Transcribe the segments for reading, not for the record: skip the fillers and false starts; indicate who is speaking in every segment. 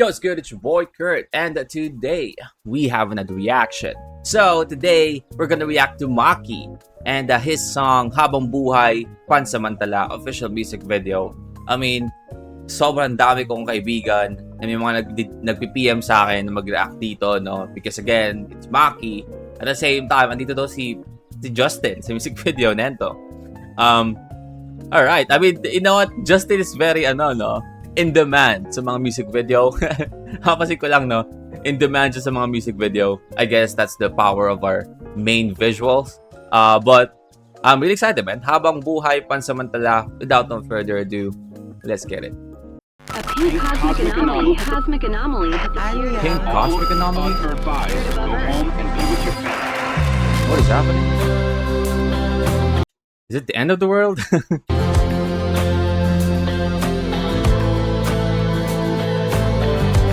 Speaker 1: Yo, it's good, it's your boy Kurt, and today we have another reaction. So today we're gonna react to Maki and his song Habang Buhay Pansamantala official music video. I mean, sobrang dami kong kaibigan na may mga nagpi-PM sa akin na mag-react dito, no? Because again, it's Maki. At the same time, andito to si Justin sa music video nento. Alright, I mean, you know what? Justin is very, in demand sa mga music video. Hapasin ko lang, no? In demand siya sa mga music video. I guess that's the power of our main visuals. But I'm really excited, man. Habang Buhay Pansamantala. Without no further ado, let's get it.
Speaker 2: A pink cosmic anomaly. Cosmic anomaly.
Speaker 1: Pink cosmic anomaly?
Speaker 3: Go home and be with your family.
Speaker 1: What is happening? Is it the end of the world?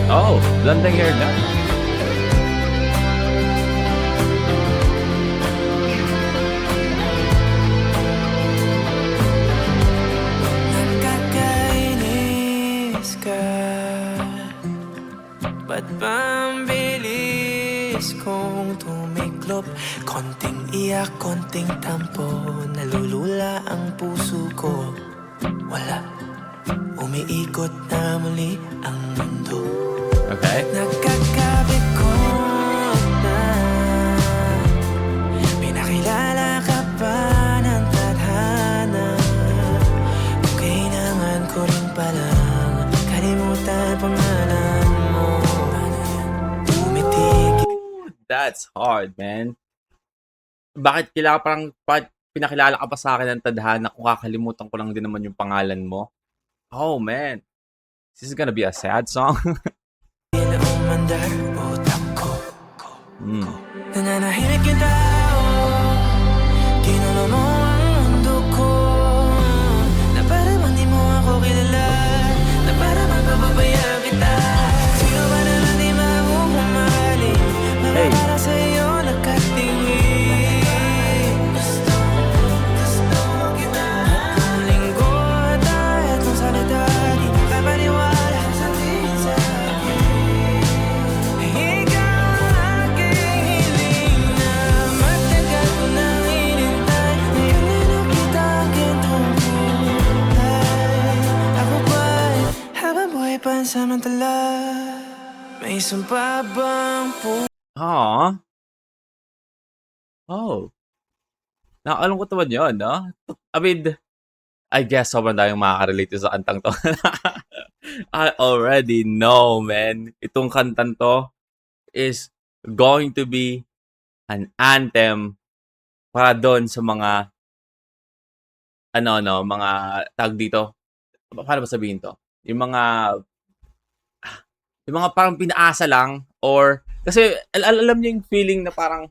Speaker 1: Oh, blonding hair na.
Speaker 4: Nakakainis ka. Ba't pambilis kong tumiklop? Konting iyak, konting tampo. Nalulula ang puso ko. Wala, umiikot na muli ang mundo.
Speaker 1: Okay.
Speaker 4: Nakakabikot na. Pinakilala ka pa ng tadhana. Kung kailangan ko rin palang kalimutan pangalan mo. Tumitigil.
Speaker 1: That's hard, man. Bakit pinakilala ka pa sa akin ng tadhana kung kakalimutan ko lang din naman yung pangalan mo? Oh, man. This is gonna be a sad song.
Speaker 4: Umandar utak ko. Nananahimik yung tao. Ginulo mo ang mundo ko. Na para bang di mo ako kilala. Na para bang pababayaan kita. Sino ba naman di mahuhumaling? Mga para sa'yo nakatingin. Gusto kita. At lingkod ay atong salita. Di makapaniwala sa tingin sa akin. Ikaw ang aking hiling na matagal ko nang hinintay. Ngayon na nakita ang gintong kulay. Ako ba'y habang buhay pansamantala? May sumpa bang puso?
Speaker 1: Aww. Oh. Nakakalungkot naman yun, no? I mean, I guess sobrang daming makaka-relate sa kantang to. I already know, man. Itong kantang to is going to be an anthem para doon sa mga mga tag dito. Paano ba sabihin to? Yung mga parang pinaasa lang or kasi alam niyo yung feeling na parang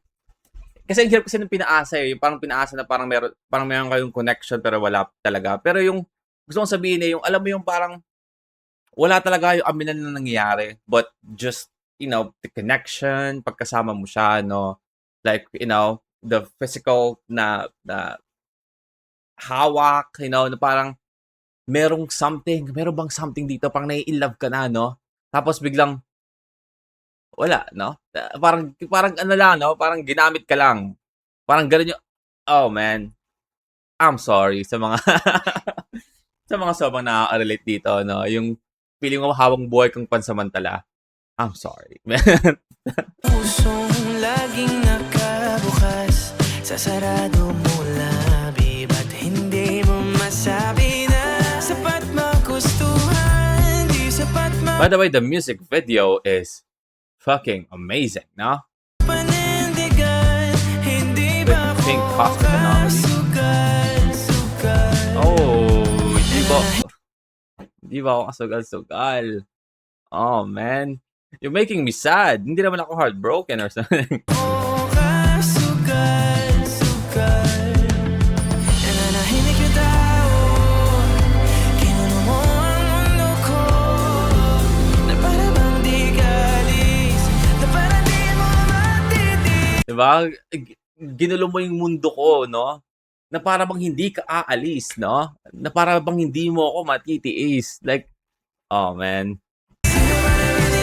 Speaker 1: kasi ang hirap kasi ng pinaasa yung parang pinaasa na parang meron kayong connection pero wala talaga. Pero yung gusto kong sabihin yung alam mo yung parang wala talaga yung aminan na nangyayari but just the connection pagkasama mo siya like the physical na hawak na parang meron bang something dito parang nai-love ka na tapos biglang wala parang lang parang ginamit ka lang parang gano'n yung oh man I'm sorry sa mga sa mga sobrang nakaka-relate dito yung feeling mo habang buhay kang pansamantala. I'm sorry, man.
Speaker 4: Pusong laging nakabukas. Sa sarado mo labi. Ba't hindi mo masabi na sapat magustuhan? Di sapat
Speaker 1: By the way, the music video is fucking amazing, no?
Speaker 4: mapanindigan. Hindi ba
Speaker 1: With Pink Cosmic Anomaly.
Speaker 4: sugal?
Speaker 1: Oh, hindi ba ako kasugal-sugal? Oh, man. You're making me sad. Hindi naman ako heartbroken or something.
Speaker 4: Oh, kasugal. Nananahimik yung tao. Ginulo mo ang mundo ko. Na para bang di ka alis. Na para di mo matitis.
Speaker 1: Diba? Ginulo mo yung mundo ko, no? Na para bang hindi ka aalis, no? Na para bang hindi mo ako matitiis. Like, oh, man.
Speaker 4: Sino ba naman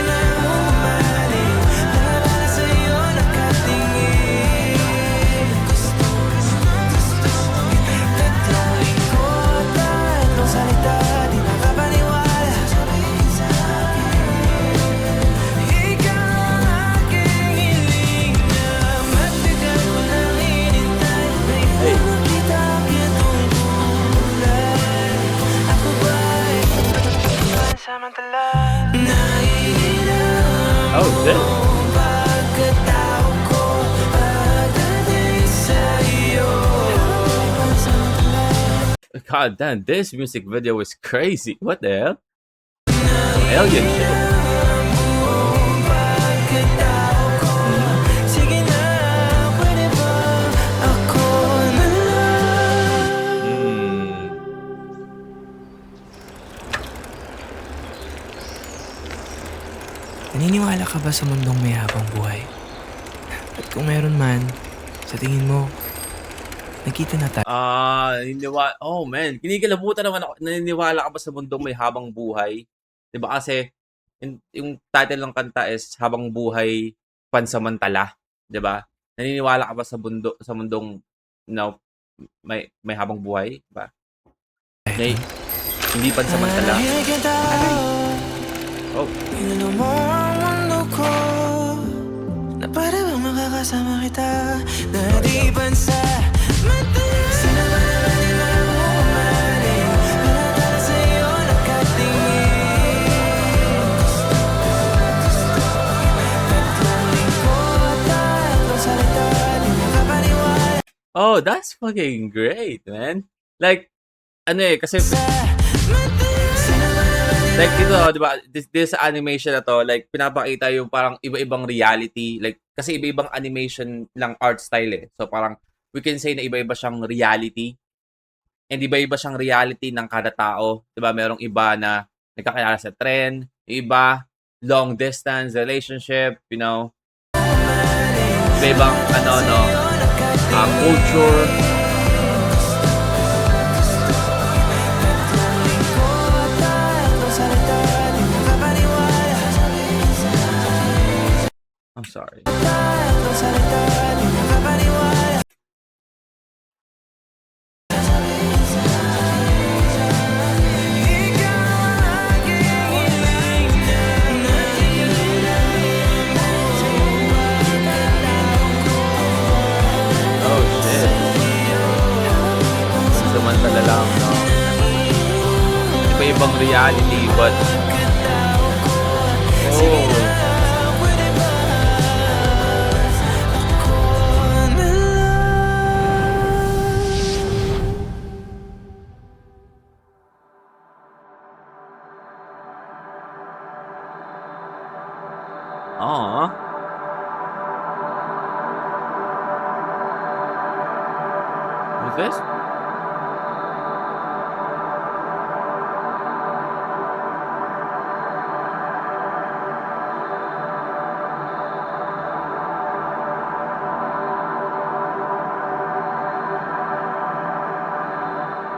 Speaker 1: Oh, shit.
Speaker 4: pagkatao ko pagdating sa'yo.
Speaker 1: God damn, this music video is crazy. What the hell? Alien shit.
Speaker 4: Pagkatao ko, sige na, pwede ba ako na lang?
Speaker 1: Hmm.
Speaker 5: Naniniwala ka ba sa mundong may habang buhay? At kung meron man, sa tingin mo, nakita na tayo.
Speaker 1: Oh man, kinikilabutan naman ako. Naniniwala ka ba sa mundong may habang buhay? 'Di ba kasi yung title ng kanta is Habang Buhay Pansamantala, 'di ba? Naniniwala ka ba sa mundong may habang buhay, 'di ba? May hindi pansamantala.
Speaker 4: Tahimik ang tao,
Speaker 1: Oh,
Speaker 4: pinuno mo ang mundo ko, na para bang makakasama kita, na di bansa mata. Sino ba naman yung mahumaling, wala para sa'yo nakatingin. Tatlong linggo, tatlong salita, di makapaniwala.
Speaker 1: oh, that's fucking great, man. Like kasi like dito, 'di ba? This animation na to, like pinapakita yung parang iba-ibang reality, like kasi iba-ibang animation lang art style eh. So parang we can say na iba-iba siyang reality. And iba-iba siyang reality ng kada tao, 'di ba? Merong iba na nagkakilala sa tren, yung iba long distance relationship, iba-ibang culture. I'm sorry. Oh shit. Samantala lang, no? Iba-ibang reality, but Aww. What's this?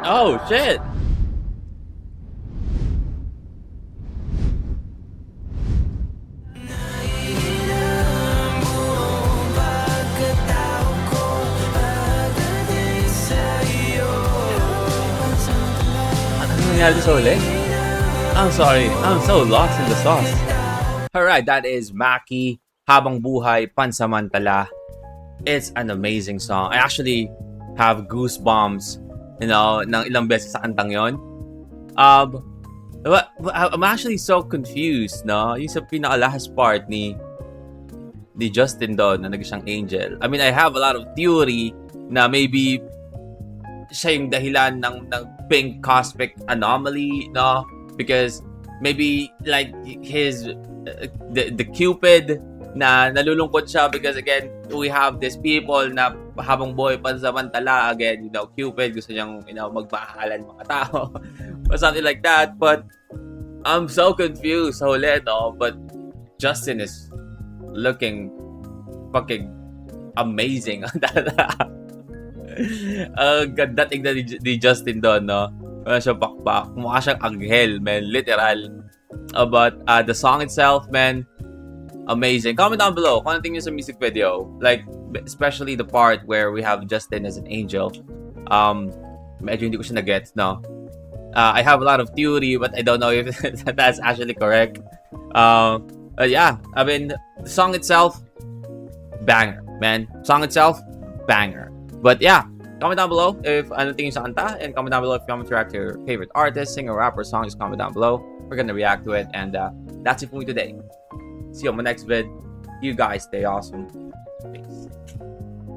Speaker 1: Oh shit. Nangyari sa uli? I'm sorry, I'm so lost in the sauce. Alright, that is Maki, Habang Buhay Pansamantala. It's an amazing song. I actually have goosebumps, ng ilang beses sa kantang yon. I'm actually so confused, no? Yung sa pinaka-last part ni Justin doon na naging siyang angel. I mean, I have a lot of theory na maybe siya yung dahilan ng pink cosmic anomaly, no? Because maybe like his the Cupid na nalulungkot siya because again we have these people na habang buhay pansamantala, again Cupid gusto niyang magmahalan mga tao or something like that, but I'm so confused sa huli, no? But Justin is looking fucking amazing. Ganda tingnan ni Justin doon, no? Wala siyang pakpak. Mukha siyang anghel, man. Literal. But the song itself, man, amazing. Comment down below kung ano tingin niyo sa music video. Like, especially the part where we have Justin as an angel. Medyo hindi ko siya na-get, no? I have a lot of theory, but I don't know if that's actually correct. But yeah, I mean, the song itself, banger, man. Song itself, banger. But yeah, comment down below if ano tingin sa kanta, and comment down below if you want to react to your favorite artist, singer, rapper, song. Just comment down below. We're gonna react to it, and that's it for me today. See you on my next vid. You guys stay awesome.